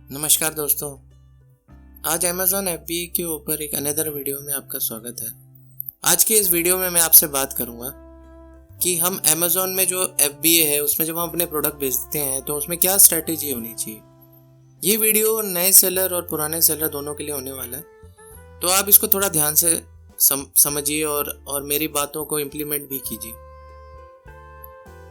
नमस्कार दोस्तों। आज अमेज़ॉन एफबीए के ऊपर एक अनदर वीडियो में आपका स्वागत है। आज के इस वीडियो में मैं आपसे बात करूंगा कि हम अमेज़ॉन में जो एफबीए है उसमें जब हम अपने प्रोडक्ट बेचते हैं तो उसमें क्या स्ट्रैटेजी होनी चाहिए। ये वीडियो नए सेलर और पुराने सेलर दोनों के लिए होने वाला है, तो आप इसको थोड़ा ध्यान से समझिए और मेरी बातों को इम्प्लीमेंट भी कीजिए।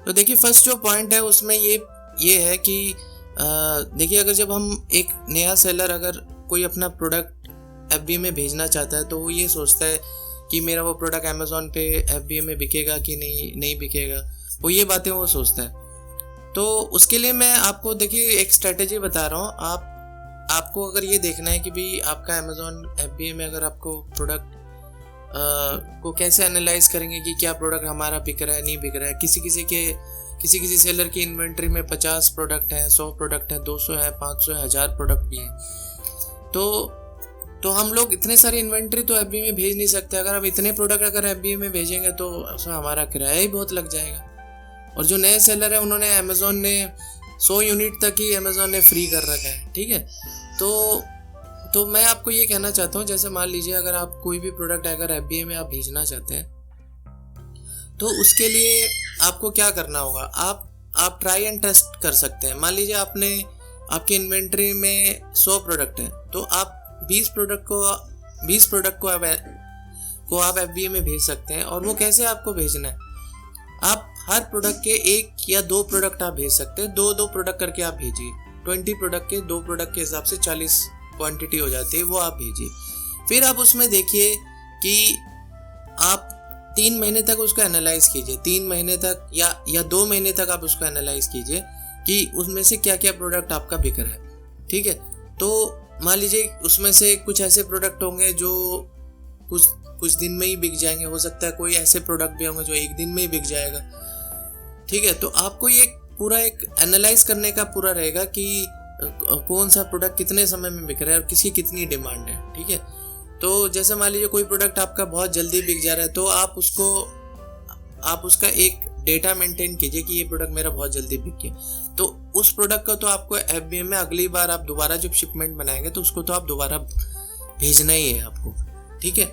तो देखिए, फर्स्ट जो पॉइंट है उसमें ये है कि देखिए, अगर जब हम एक नया सेलर अगर कोई अपना प्रोडक्ट एफबीए में भेजना चाहता है तो वो ये सोचता है कि मेरा वो प्रोडक्ट अमेज़ॉन पे एफबीए में बिकेगा कि नहीं बिकेगा, वो ये बातें वो सोचता है। तो उसके लिए मैं आपको देखिए एक स्ट्रेटेजी बता रहा हूँ। आपको अगर ये देखना है कि भाई आपका अमेज़ॉन एफबीए में अगर आपको प्रोडक्ट को कैसे एनालाइज करेंगे कि क्या प्रोडक्ट हमारा बिक रहा है नहीं बिक रहा है। किसी सेलर की इन्वेंट्री में 50 प्रोडक्ट हैं, 100 प्रोडक्ट हैं, 200 है, 500 है, 1000 प्रोडक्ट भी हैं। तो हम लोग इतने सारी इन्वेंट्री तो एफबीए में भेज नहीं सकते। अगर हम इतने प्रोडक्ट अगर एफबीए में भेजेंगे तो उसमें हमारा किराया ही बहुत लग जाएगा। और जो नए सेलर है उन्होंने अमेज़ॉन ने 100 यूनिट तक ही अमेज़ॉन ने फ्री कर रखा है, ठीक है। तो मैं आपको ये कहना चाहता हूँ, जैसे मान लीजिए अगर आप कोई भी प्रोडक्ट अगर एफबीए में आप भेजना चाहते हैं तो उसके लिए आपको क्या करना होगा। आप ट्राई एंड टेस्ट कर सकते हैं। मान लीजिए आपकी इन्वेंट्री में 100 प्रोडक्ट हैं, तो आप 20 प्रोडक्ट को आप एफबीए में भेज सकते हैं। और वो कैसे आपको भेजना है, आप हर प्रोडक्ट के 1 या 2 प्रोडक्ट आप भेज सकते हैं। 2 प्रोडक्ट करके आप भेजिए। 20 प्रोडक्ट के 2 प्रोडक्ट के हिसाब से 40 क्वांटिटी हो जाती है, वो आप भेजिए। फिर आप उसमें देखिए कि आप 3 महीने तक उसको एनालाइज कीजिए। 3 महीने तक या 2 महीने तक आप उसको एनालाइज कीजिए कि उसमें से क्या क्या प्रोडक्ट आपका बिक रहा है, ठीक है। तो मान लीजिए उसमें से कुछ ऐसे प्रोडक्ट होंगे जो कुछ दिन में ही बिक जाएंगे। हो सकता है कोई ऐसे प्रोडक्ट भी होंगे जो 1 दिन में ही बिक जाएगा, ठीक है। तो आपको ये पूरा एक एनालाइज करने का पूरा रहेगा कि कौन सा प्रोडक्ट कितने समय में बिक रहा है और किसकी कितनी डिमांड है, ठीक है। तो जैसे मान लीजिए कोई प्रोडक्ट आपका बहुत जल्दी बिक जा रहा है तो आप उसका एक डेटा मेंटेन कीजिए कि ये प्रोडक्ट मेरा बहुत जल्दी बिक गया। तो उस प्रोडक्ट का तो आपको एफबीए में अगली बार आप दोबारा जब शिपमेंट बनाएंगे तो उसको तो आप दोबारा भेजना ही है आपको, ठीक है।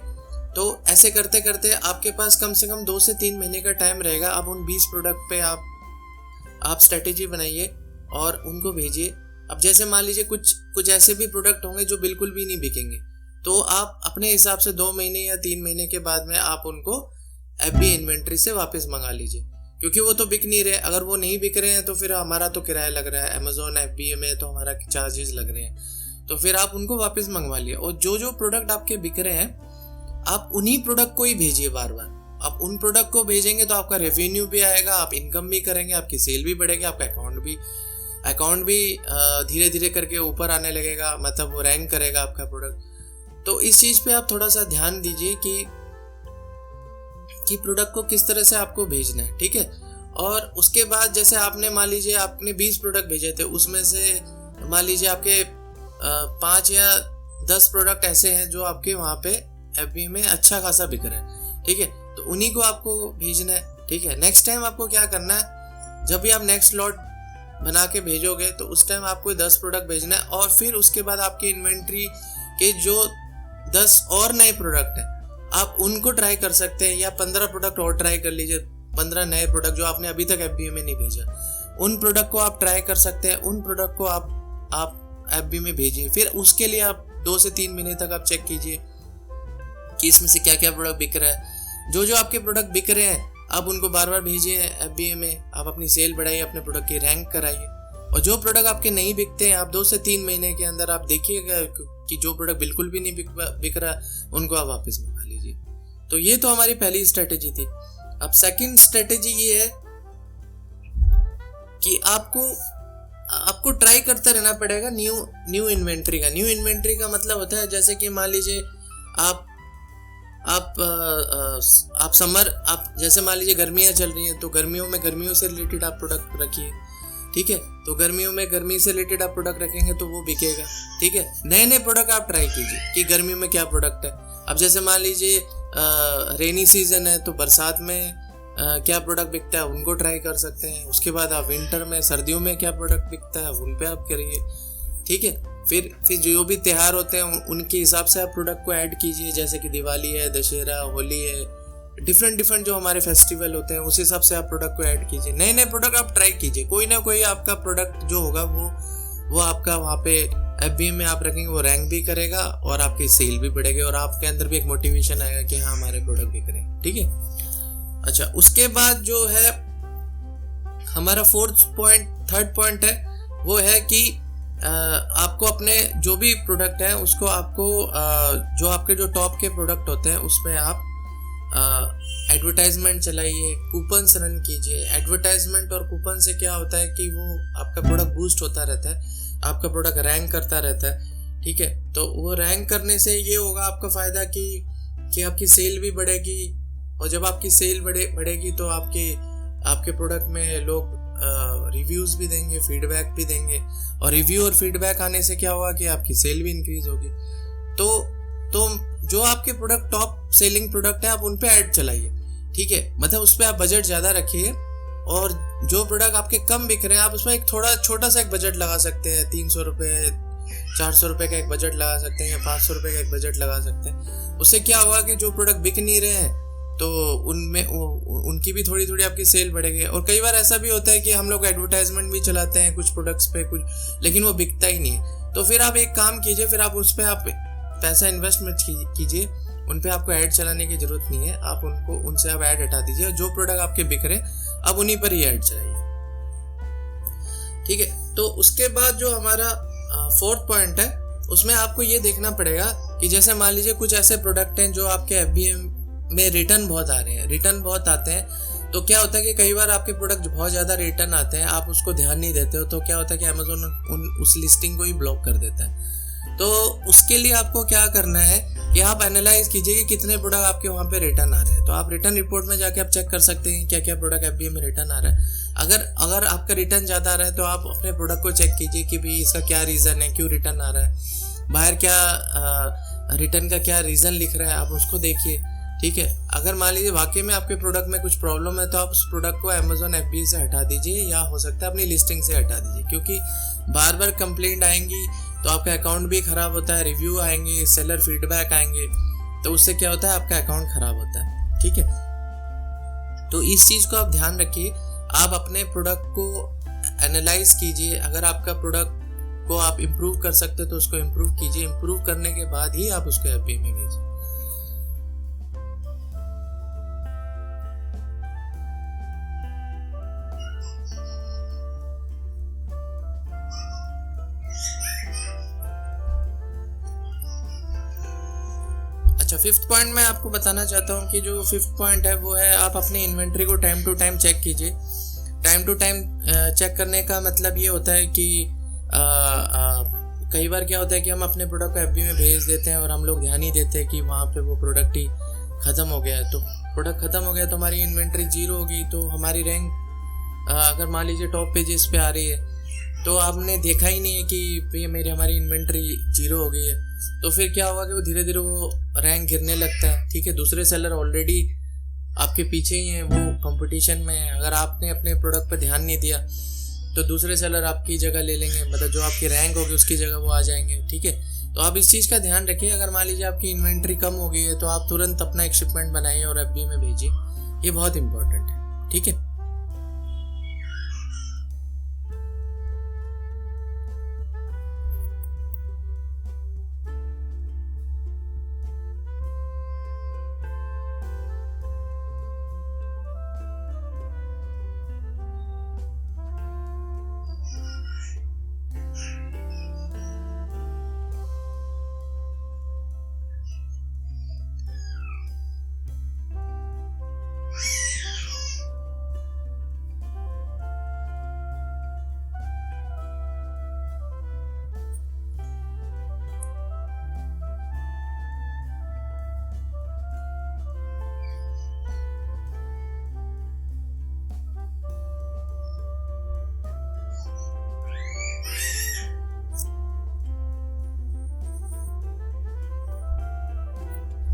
तो ऐसे करते करते आपके पास कम से कम 2 से 3 महीने का टाइम रहेगा। अब उन 20 प्रोडक्ट पे आप स्ट्रेटेजी बनाइए और उनको भेजिए। अब जैसे मान लीजिए कुछ ऐसे भी प्रोडक्ट होंगे जो बिल्कुल भी नहीं बिकेंगे, तो आप अपने हिसाब से 2 महीने या 3 महीने के बाद में आप उनको एफबीए इन्वेंट्री से वापस मंगा लीजिए, क्योंकि वो तो बिक नहीं रहे। अगर वो नहीं बिक रहे हैं तो फिर हमारा तो किराया लग रहा है, अमेज़ॉन एफबीए में तो हमारा चार्जेस लग रहे हैं, तो फिर आप उनको वापस मंगवा लिए। और जो प्रोडक्ट आपके बिक रहे हैं आप उन्हीं प्रोडक्ट को ही भेजिए बार बार। आप उन प्रोडक्ट को भेजेंगे तो आपका रेवेन्यू भी आएगा, आप इनकम भी करेंगे, आपकी सेल भी बढ़ेगी, आपका अकाउंट भी धीरे धीरे करके ऊपर आने लगेगा, मतलब वो रैंक करेगा आपका प्रोडक्ट। तो इस चीज़ पे आप थोड़ा सा ध्यान दीजिए कि प्रोडक्ट को किस तरह से आपको भेजना है, ठीक है। और उसके बाद जैसे आपने मान लीजिए आपने 20 प्रोडक्ट भेजे थे, उसमें से मान लीजिए आपके 5 या 10 प्रोडक्ट ऐसे हैं जो आपके वहाँ पे एफबीए में अच्छा खासा बिक रहा है, ठीक है। तो उन्हीं को आपको भेजना है, ठीक है। नेक्स्ट टाइम आपको क्या करना है, जब भी आप नेक्स्ट लॉट बना के भेजोगे तो उस टाइम आपको 10 प्रोडक्ट भेजना है। और फिर उसके बाद आपकी इन्वेंट्री के जो 10 और नए प्रोडक्ट हैं आप उनको ट्राई कर सकते हैं, या 15 प्रोडक्ट और ट्राई कर लीजिए। 15 नए प्रोडक्ट जो आपने अभी तक एफबीए में नहीं भेजा, उन प्रोडक्ट को आप ट्राई कर सकते हैं। उन प्रोडक्ट को आप एफबीए में भेजिए। फिर उसके लिए आप 2 से 3 महीने तक आप चेक कीजिए कि इसमें से क्या क्या प्रोडक्ट बिक रहा है। जो आपके प्रोडक्ट बिक रहे हैं आप उनको बार बार भेजिए एफबीए में। आप अपनी सेल बढ़ाइए, अपने प्रोडक्ट की रैंक कराइए। और जो प्रोडक्ट आपके नहीं बिकते हैं आप 2 से 3 महीने के अंदर आप देखिएगा कि जो प्रोडक्ट बिल्कुल भी नहीं बिक रहा उनको आप वापस मंगा लीजिए। तो ये तो हमारी पहली स्ट्रेटेजी थी। अब सेकंड स्ट्रेटेजी ये है कि आपको ट्राई करते रहना पड़ेगा न्यू इन्वेंट्री का। न्यू इन्वेंट्री का मतलब होता है जैसे कि मान लीजिए आप जैसे मान लीजिए गर्मियाँ चल रही हैं तो गर्मियों से रिलेटेड आप प्रोडक्ट रखिए, ठीक है। तो गर्मियों में गर्मी से रिलेटेड आप प्रोडक्ट रखेंगे तो वो बिकेगा, ठीक है। नए प्रोडक्ट आप ट्राई कीजिए कि गर्मियों में क्या प्रोडक्ट है। अब जैसे मान लीजिए रेनी सीजन है तो बरसात में क्या प्रोडक्ट बिकता है उनको ट्राई कर सकते हैं। उसके बाद आप विंटर में सर्दियों में क्या प्रोडक्ट बिकता है उन पे आप करिए, ठीक है। फिर जो भी त्योहार होते हैं उनके हिसाब से आप प्रोडक्ट को ऐड कीजिए, जैसे कि दिवाली है, दशहरा, होली है, डिफरेंट जो हमारे फेस्टिवल होते हैं उस हिसाब से आप प्रोडक्ट को ऐड कीजिए। नए नए प्रोडक्ट आप ट्राई कीजिए, कोई ना कोई आपका प्रोडक्ट जो होगा वो आपका वहाँ पे FBA में आप रखेंगे, वो रैंक भी करेगा और आपकी सेल भी बढ़ेगी और आपके अंदर भी एक मोटिवेशन आएगा कि हाँ हमारे प्रोडक्ट बिक रहे हैं, ठीक है। अच्छा, उसके बाद जो है हमारा थर्ड पॉइंट है, वो है कि आपको अपने जो भी प्रोडक्ट है उसको आपको जो आपके जो टॉप के प्रोडक्ट होते हैं उसमें आप एडवर्टाइजमेंट चलाइए, कूपन्स रन कीजिए। एडवर्टाइजमेंट और कूपन से क्या होता है कि वो आपका प्रोडक्ट बूस्ट होता रहता है, आपका प्रोडक्ट रैंक करता रहता है, ठीक है। तो वो रैंक करने से ये होगा आपका फ़ायदा कि आपकी सेल भी बढ़ेगी, और जब आपकी सेल बढ़ेगी तो आपके प्रोडक्ट में लोग रिव्यूज़ भी देंगे, फीडबैक भी देंगे, और रिव्यू और फीडबैक आने से क्या होगा कि आपकी सेल भी इंक्रीज होगी। तो जो आपके प्रोडक्ट टॉप सेलिंग प्रोडक्ट है आप उन पे ऐड चलाइए, ठीक है। मतलब उस पर आप बजट ज़्यादा रखिए, और जो प्रोडक्ट आपके कम बिक रहे हैं आप उसमें एक थोड़ा छोटा सा एक बजट लगा सकते हैं। 300 रुपये, 400 रुपये का एक बजट लगा सकते हैं, या 500 रुपये का एक बजट लगा सकते हैं। उससे क्या होगा कि जो प्रोडक्ट बिक नहीं रहे हैं तो उनमें उनकी भी थोड़ी थोड़ी आपकी सेल बढ़ेगी। और कई बार ऐसा भी होता है कि हम लोग एडवर्टाइजमेंट भी चलाते हैं कुछ प्रोडक्ट्स पे कुछ, लेकिन वो बिकता ही नहीं है। तो फिर आप एक काम कीजिए, फिर आप उस पर आप पैसा इन्वेस्ट मत कीजिए, उन पे आपको ऐड चलाने की ज़रूरत नहीं है। आप उनसे आप ऐड हटा दीजिए, जो प्रोडक्ट आपके बिक रहे आप उन्हीं पर ही ऐड चलाइए, ठीक है। तो उसके बाद जो हमारा फोर्थ पॉइंट है उसमें आपको ये देखना पड़ेगा कि जैसे मान लीजिए कुछ ऐसे प्रोडक्ट हैं जो आपके FBA में रिटर्न बहुत आ रहे हैं, रिटर्न बहुत आते हैं। तो क्या होता है कि कई बार आपके प्रोडक्ट बहुत ज़्यादा रिटर्न आते हैं, आप उसको ध्यान नहीं देते हो, तो क्या होता है कि अमेज़न उस लिस्टिंग को ही ब्लॉक कर देता है। तो उसके लिए आपको क्या करना है कि आप एनालाइज कीजिए कि कितने प्रोडक्ट आपके वहाँ पे रिटर्न आ रहे हैं। तो आप रिटर्न रिपोर्ट में जाके आप चेक कर सकते हैं क्या क्या प्रोडक्ट FBA में रिटर्न आ रहा है। अगर आपका रिटर्न ज़्यादा आ रहा है तो आप अपने प्रोडक्ट को चेक कीजिए कि भाई इसका क्या रीज़न है, क्यों रिटर्न आ रहा है, बाहर क्या रिटर्न का क्या रीज़न लिख रहा है, आप उसको देखिए, ठीक है। अगर मान लीजिए वाकई में आपके प्रोडक्ट में कुछ प्रॉब्लम है तो आप उस प्रोडक्ट को अमेज़न FBA से हटा दीजिए, या हो सकता है अपनी लिस्टिंग से हटा दीजिए, क्योंकि बार बार कंप्लेंट आएंगी तो आपका अकाउंट भी ख़राब होता है, रिव्यू आएंगे, सेलर फीडबैक आएंगे, तो उससे क्या होता है आपका अकाउंट ख़राब होता है, ठीक है। तो इस चीज़ को आप ध्यान रखिए, आप अपने प्रोडक्ट को एनालाइज कीजिए। अगर आपका प्रोडक्ट को आप इम्प्रूव कर सकते हो तो उसको इम्प्रूव कीजिए, इम्प्रूव करने के बाद ही आप उसको FBA में भेजिए। अच्छा, फिफ्थ पॉइंट मैं आपको बताना चाहता हूँ कि जो फिफ्थ पॉइंट है वो है आप अपनी इन्वेंट्री को टाइम टू टाइम चेक कीजिए। टाइम टू टाइम चेक करने का मतलब ये होता है कि कई बार क्या होता है कि हम अपने प्रोडक्ट को FBA में भेज देते हैं और हम लोग ध्यान ही देते हैं कि वहाँ पे वो प्रोडक्ट ही ख़त्म हो गया है। तो प्रोडक्ट ख़त्म हो गया तो हमारी इन्वेंट्री जीरो होगी, तो हमारी रैंक अगर मान लीजिए टॉप पेजेस पे आ रही है तो आपने देखा ही नहीं है कि हमारी इन्वेंट्री जीरो हो गई है, तो फिर क्या होगा कि वो धीरे धीरे वो रैंक गिरने लगता है, ठीक है। दूसरे सेलर ऑलरेडी आपके पीछे ही हैं, वो कंपटीशन में है। अगर आपने अपने प्रोडक्ट पर ध्यान नहीं दिया तो दूसरे सेलर आपकी जगह ले लेंगे, मतलब जो आपकी रैंक होगी उसकी जगह वो आ जाएंगे, ठीक है। तो आप इस चीज़ का ध्यान रखिए। अगर मान लीजिए आपकी इन्वेंट्री कम हो गई है तो आप तुरंत अपना एक शिपमेंट बनाइए और FBA में भेजिए, ये बहुत इंपॉर्टेंट है, ठीक है।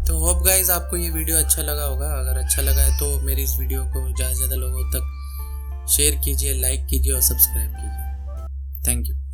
तो होप गाइज आपको ये वीडियो अच्छा लगा होगा। अगर अच्छा लगा है तो मेरी इस वीडियो को ज़्यादा से ज़्यादा लोगों तक शेयर कीजिए, लाइक कीजिए और सब्सक्राइब कीजिए। Thank you.